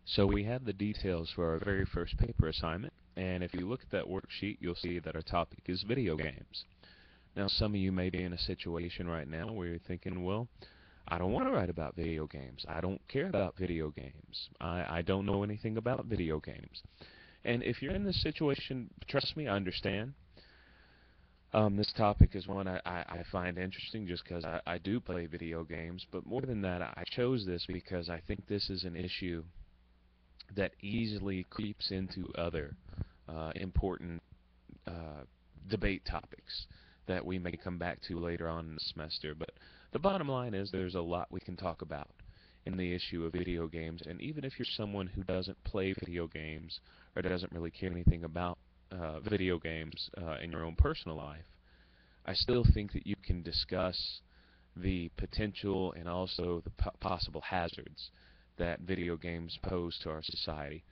So we have the details for our very first paper assignment, and if you look at that worksheet, you'll see that our topic is video games. Now, some of you may be in a situation right now where you're thinking, well, I don't want to write about video games. I don't care about video games. I don't know anything about video games. And if you're in this situation, trust me, I understand. This topic is one I find interesting just because I do play video games, but more than that, I chose this because I think this is an issue that easily creeps into other important debate topics that we may come back to later on in the semester. But the bottom line is there's a lot we can talk about in the issue of video games, and even if you're someone who doesn't play video games or doesn't really care anything about video games in your own personal life, I still think that you can discuss the potential and also the possible hazards that video games pose to our society.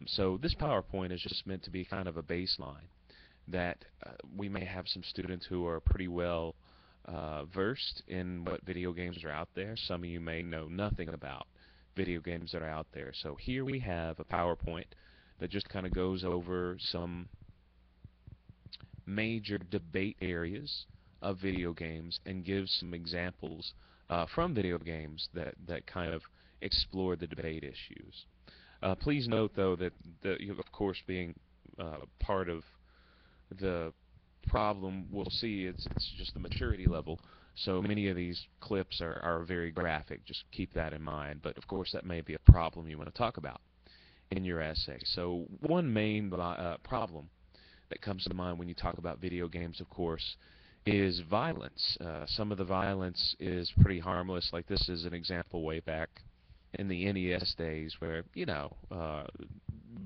So this PowerPoint is just meant to be kind of a baseline that we may have some students who are pretty well versed in what video games are out there. Some of you may know nothing about video games that are out there. So here we have a PowerPoint that just kind of goes over some major debate areas of video games and gives some examples from video games that kind of explore the debate issues. Please note, though, that of course, being part of the problem, we'll see it's just the maturity level. So many of these clips are very graphic. Just keep that in mind. But of course, that may be a problem you want to talk about in your essay. So one main problem that comes to mind when you talk about video games, of course, is violence. Some of the violence is pretty harmless. Like this is an example way back in the NES days where,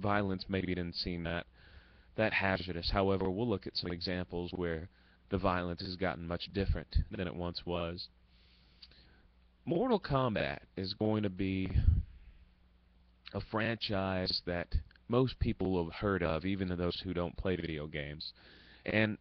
violence maybe didn't seem that hazardous. However, we'll look at some examples where the violence has gotten much different than it once was. Mortal Kombat is going to be a franchise that most people will have heard of, even those who don't play video games. And,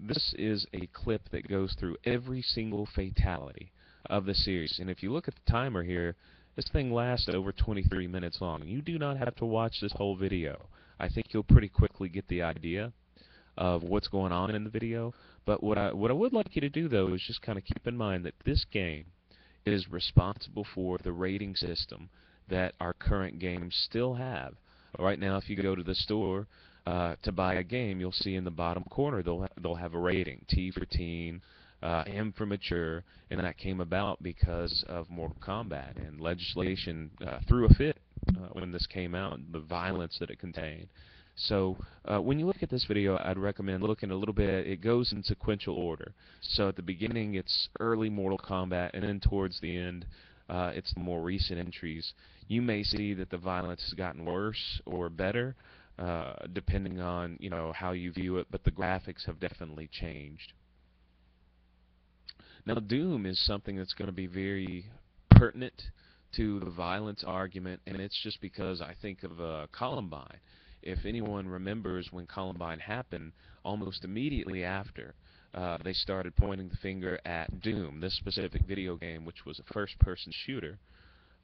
this is a clip that goes through every single fatality of the series. And if you look at the timer here, this thing lasts over 23 minutes long. You do not have to watch this whole video. I think you'll pretty quickly get the idea of what's going on in the video. But what I would like you to do, though, is just kind of keep in mind that this game is responsible for the rating system that our current games still have. Right now, if you go to the store to buy a game, you'll see in the bottom corner they'll have a rating: T for teen, M for mature, and that came about because of Mortal Kombat, and legislation threw a fit when this came out, the violence that it contained. So when you look at this video, I'd recommend looking a little bit. It goes in sequential order. So at the beginning, it's early Mortal Kombat, and then towards the end, it's the more recent entries. You may see that the violence has gotten worse or better, depending on how you view it, but the graphics have definitely changed. Now, Doom is something that's going to be very pertinent to the violence argument, and it's just because I think of Columbine. If anyone remembers when Columbine happened, almost immediately after, they started pointing the finger at Doom, this specific video game, which was a first-person shooter.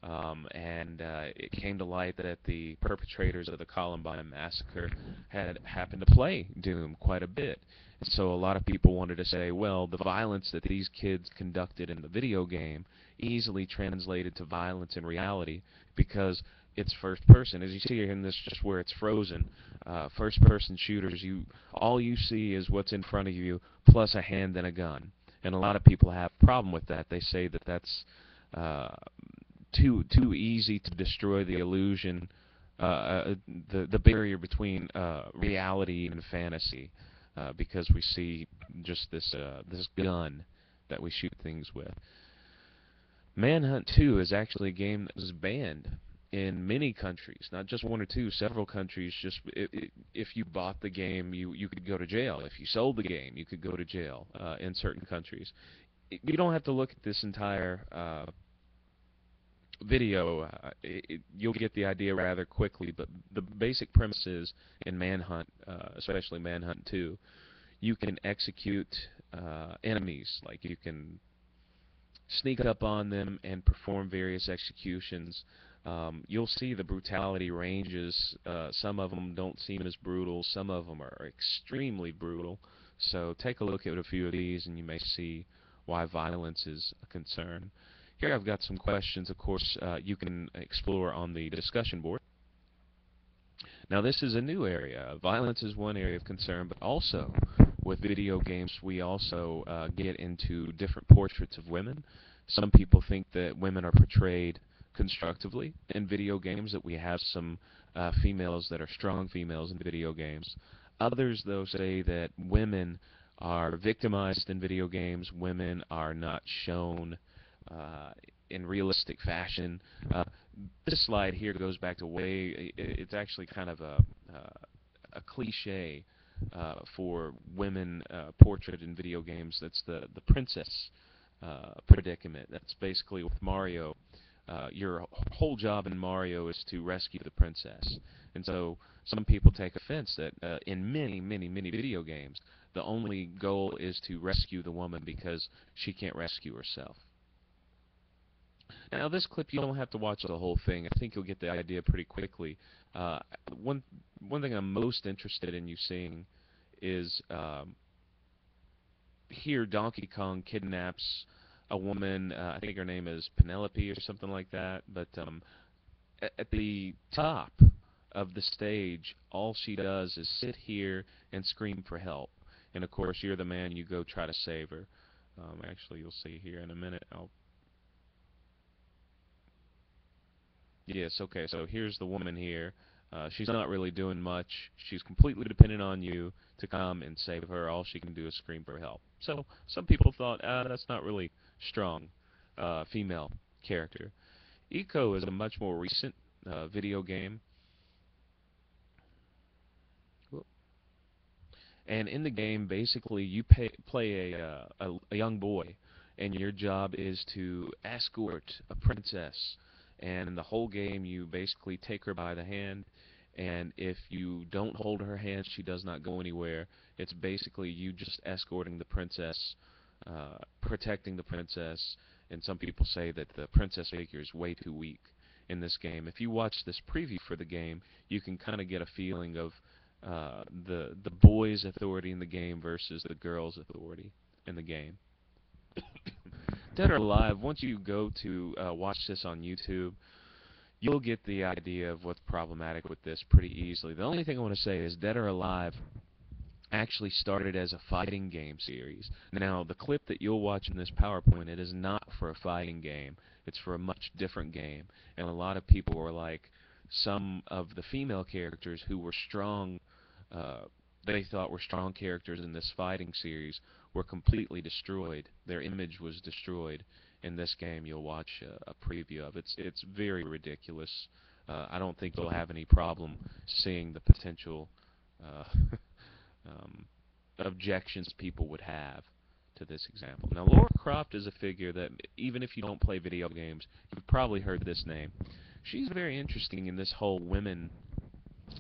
It came to light that the perpetrators of the Columbine massacre had happened to play Doom quite a bit. And so a lot of people wanted to say, well, the violence that these kids conducted in the video game easily translated to violence in reality because it's first person. As you see here in this, just where it's frozen, first-person shooters, all you see is what's in front of you plus a hand and a gun. And a lot of people have a problem with that. They say that that's too easy to destroy the illusion, the barrier between reality and fantasy, because we see just this gun that we shoot things with. Manhunt 2 is actually a game that was banned in many countries, not just one or two, several countries. Just if you bought the game, you could go to jail. If you sold the game, you could go to jail in certain countries. You don't have to look at this entire video. You'll get the idea rather quickly, but the basic premise is in Manhunt, especially Manhunt 2, you can execute enemies. Like you can sneak up on them and perform various executions you'll see the brutality ranges. Some of them don't seem as brutal. Some of them are extremely brutal. So take a look at a few of these, and you may see why violence is a concern. Here I've got some questions, of course, you can explore on the discussion board. Now this is a new area. Violence is one area of concern, but also with video games we also get into different portraits of women. Some people think that women are portrayed constructively in video games, that we have some females that are strong females in video games. Others, though, say that women are victimized in video games. Women are not shown in realistic fashion. This slide here goes back to it's actually kind of a cliche for women portrait in video games. That's the princess predicament. That's basically with Mario. Your whole job in Mario is to rescue the princess. And so some people take offense that in many video games, the only goal is to rescue the woman because she can't rescue herself. Now this clip, you don't have to watch the whole thing. I think you'll get the idea pretty quickly. One thing I'm most interested in you seeing is here Donkey Kong kidnaps a woman. I think her name is Penelope or something like that. But at the top of the stage, all she does is sit here and scream for help. And of course, you're the man. You go try to save her. Actually, you'll see here in a minute. Yes, okay, so here's the woman here. She's not really doing much. She's completely dependent on you to come and save her. All she can do is scream for help. So some people thought, that's not really strong female character. Eco is a much more recent video game. And in the game, basically, you play a young boy, and your job is to escort a princess. And in the whole game, you basically take her by the hand, and if you don't hold her hand, she does not go anywhere. It's basically you just escorting the princess, protecting the princess, and some people say that the princess figure is way too weak in this game. If you watch this preview for the game, you can kind of get a feeling of the boy's authority in the game versus the girl's authority in the game. Dead or Alive, once you go to watch this on YouTube, you'll get the idea of what's problematic with this pretty easily. The only thing I want to say is Dead or Alive actually started as a fighting game series. Now, the clip that you'll watch in this PowerPoint, it is not for a fighting game. It's for a much different game. And a lot of people were like, some of the female characters who were strong, they thought were strong characters in this fighting series, were completely destroyed. Their image was destroyed. In this game, you'll watch a preview of it. It's very ridiculous. I don't think you'll have any problem seeing the potential objections people would have to this example. Now, Lara Croft is a figure that, even if you don't play video games, you've probably heard this name. She's very interesting in this whole women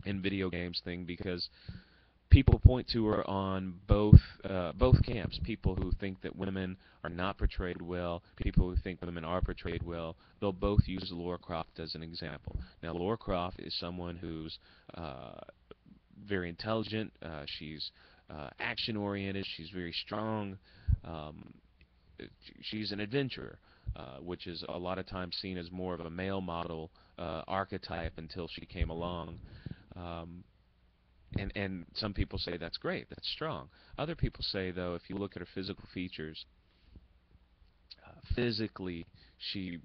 in video games thing, because people point to her on both camps. People who think that women are not portrayed well, people who think women are portrayed well. They'll both use Lara Croft as an example. Now, Lara Croft is someone who's very intelligent. She's action-oriented. She's very strong. She's an adventurer, which is a lot of times seen as more of a male model archetype until she came along. And some people say that's great, that's strong. Other people say, though, if you look at her physical features, physically she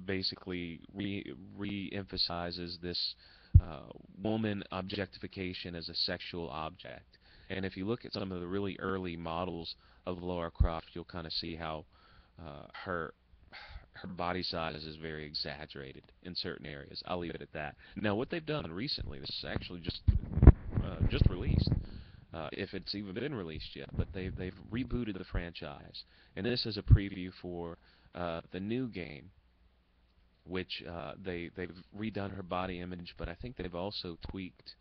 basically re-emphasizes this woman objectification as a sexual object. And if you look at some of the really early models of Lara Croft, you'll kind of see how her body size is very exaggerated in certain areas. I'll leave it at that. Now, what they've done recently, this is actually just released, if it's even been released yet, but they've rebooted the franchise, and this is a preview for the new game, which they've redone her body image, but I think they've also tweaked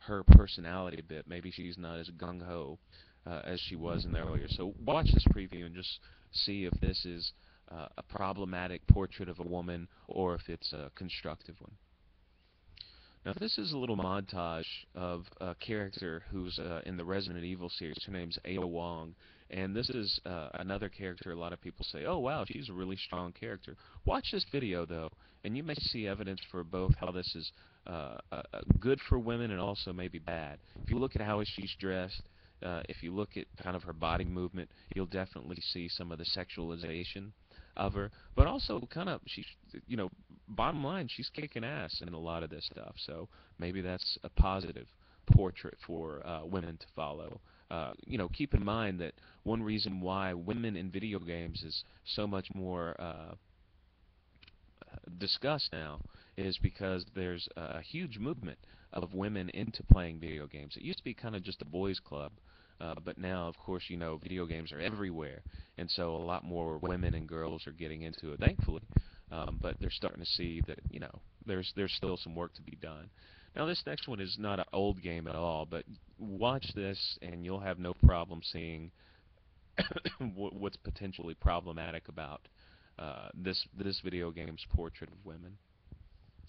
her personality a bit. Maybe she's not as gung-ho as she was in the earlier. So watch this preview and just see if this is a problematic portrait of a woman or if it's a constructive one. Now this is a little montage of a character who's in the Resident Evil series. Her name's Ada Wong, and this is another character a lot of people say, oh wow, she's a really strong character. Watch this video though, and you may see evidence for both how this is good for women and also maybe bad. If you look at how she's dressed, if you look at kind of her body movement, you'll definitely see some of the sexualization of her, but also kind of she's, you know, bottom line, she's kicking ass in a lot of this stuff. So maybe that's a positive portrait for women to follow. You know, keep in mind that one reason why women in video games is so much more discussed now is because there's a huge movement of women into playing video games. It used to be kind of just a boys' club, but now, of course, you know, video games are everywhere, and so a lot more women and girls are getting into it, thankfully. But they're starting to see that, you know, there's still some work to be done. Now, this next one is not an old game at all, but watch this, and you'll have no problem seeing what's potentially problematic about this video game's portrait of women.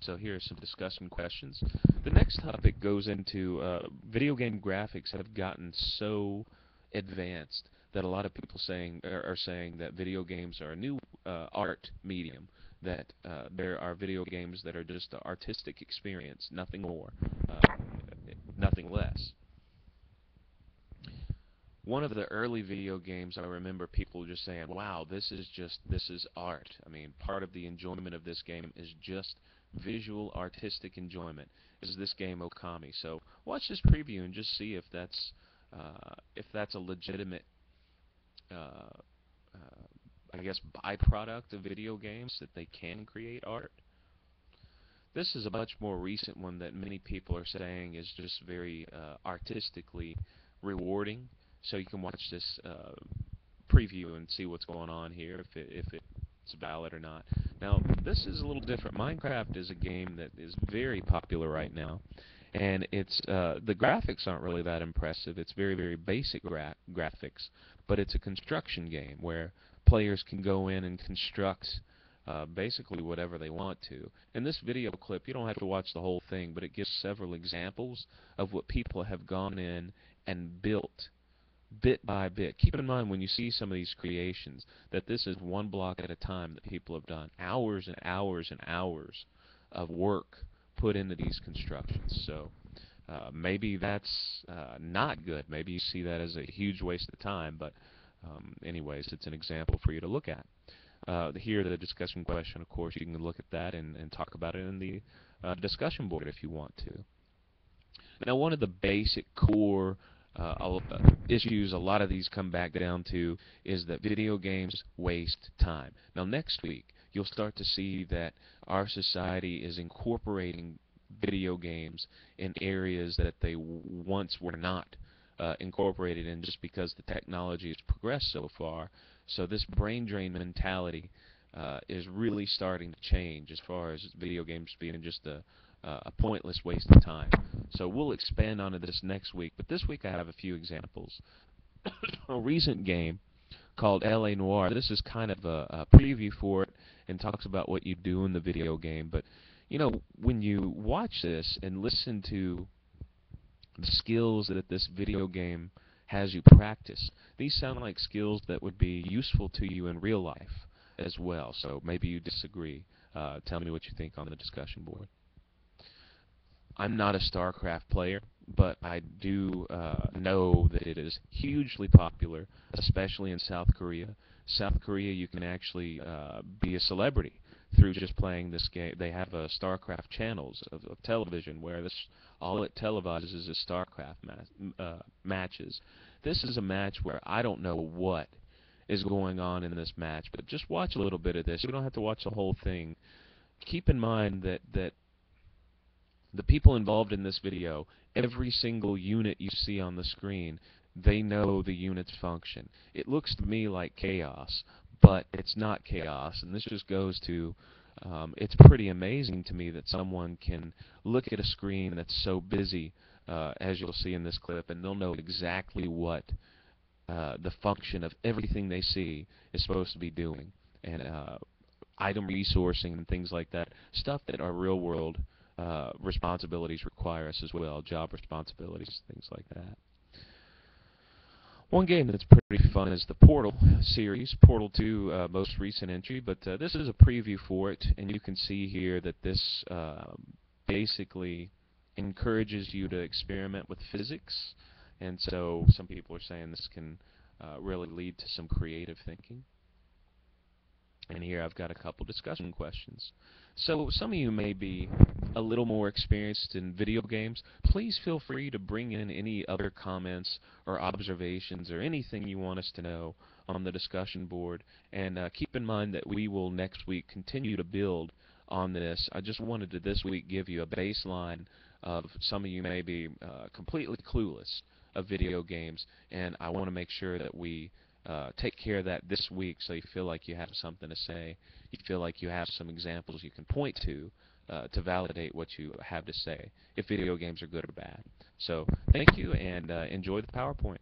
So here are some discussion questions. The next topic goes into video game graphics have gotten so advanced that a lot of people are saying that video games are a new art medium, that there are video games that are just an artistic experience, nothing more, nothing less. One of the early video games, I remember people just saying, wow, this is art. I mean, part of the enjoyment of this game is just visual artistic enjoyment. Is this game Okami? So watch this preview and just see if that's a legitimate I guess byproduct of video games, that they can create art. This is a much more recent one that many people are saying is just very artistically rewarding. So you can watch this preview and see what's going on here, if it's valid or not. Now, this is a little different. Minecraft is a game that is very popular right now, and it's the graphics aren't really that impressive. It's very, very basic graphics, but it's a construction game where players can go in and construct basically whatever they want to. In this video clip, you don't have to watch the whole thing, but it gives several examples of what people have gone in and built bit by bit. Keep in mind when you see some of these creations that this is one block at a time that people have done. Hours and hours and hours of work put into these constructions. So maybe that's not good. Maybe you see that as a huge waste of time, but anyways, it's an example for you to look at. Here, the discussion question, of course, you can look at that and talk about it in the discussion board if you want to. Now, one of the basic core issues a lot of these come back down to is that video games waste time. Now, next week, you'll start to see that our society is incorporating video games in areas that they once were not incorporated in, just because the technology has progressed so far. So this brain drain mentality is really starting to change as far as video games being just a pointless waste of time. So we'll expand on this next week, but this week I have a few examples. A recent game called L.A. Noire. This is kind of a preview for it and talks about what you do in the video game. But, you know, when you watch this and listen to the skills that this video game has you practice, these sound like skills that would be useful to you in real life as well. So maybe you disagree. Tell me what you think on the discussion board. I'm not a StarCraft player, but I do know that it is hugely popular, especially in South Korea. South Korea, you can actually be a celebrity through just playing this game. They have StarCraft channels of television where all it televises is StarCraft matches. This is a match where I don't know what is going on in this match, but just watch a little bit of this. You don't have to watch the whole thing. Keep in mind that the people involved in this video, every single unit you see on the screen, they know the unit's function. It looks to me like chaos, but it's not chaos, and this just goes to, it's pretty amazing to me that someone can look at a screen that's so busy, as you'll see in this clip, and they'll know exactly what the function of everything they see is supposed to be doing. and item resourcing and things like that, stuff that our real world responsibilities require us as well, job responsibilities, things like that. One game that's pretty fun is the Portal series, Portal 2, most recent entry, but this is a preview for it, and you can see here that this basically encourages you to experiment with physics, and so some people are saying this can really lead to some creative thinking. And here I've got a couple discussion questions. So some of you may be a little more experienced in video games. Please feel free to bring in any other comments or observations or anything you want us to know on the discussion board. And keep in mind that we will next week continue to build on this. I just wanted to this week give you a baseline of some of you may be completely clueless of video games, and I want to make sure that we take care of that this week so you feel like you have something to say. You feel like you have some examples you can point to validate what you have to say, if video games are good or bad. So thank you, and enjoy the PowerPoint.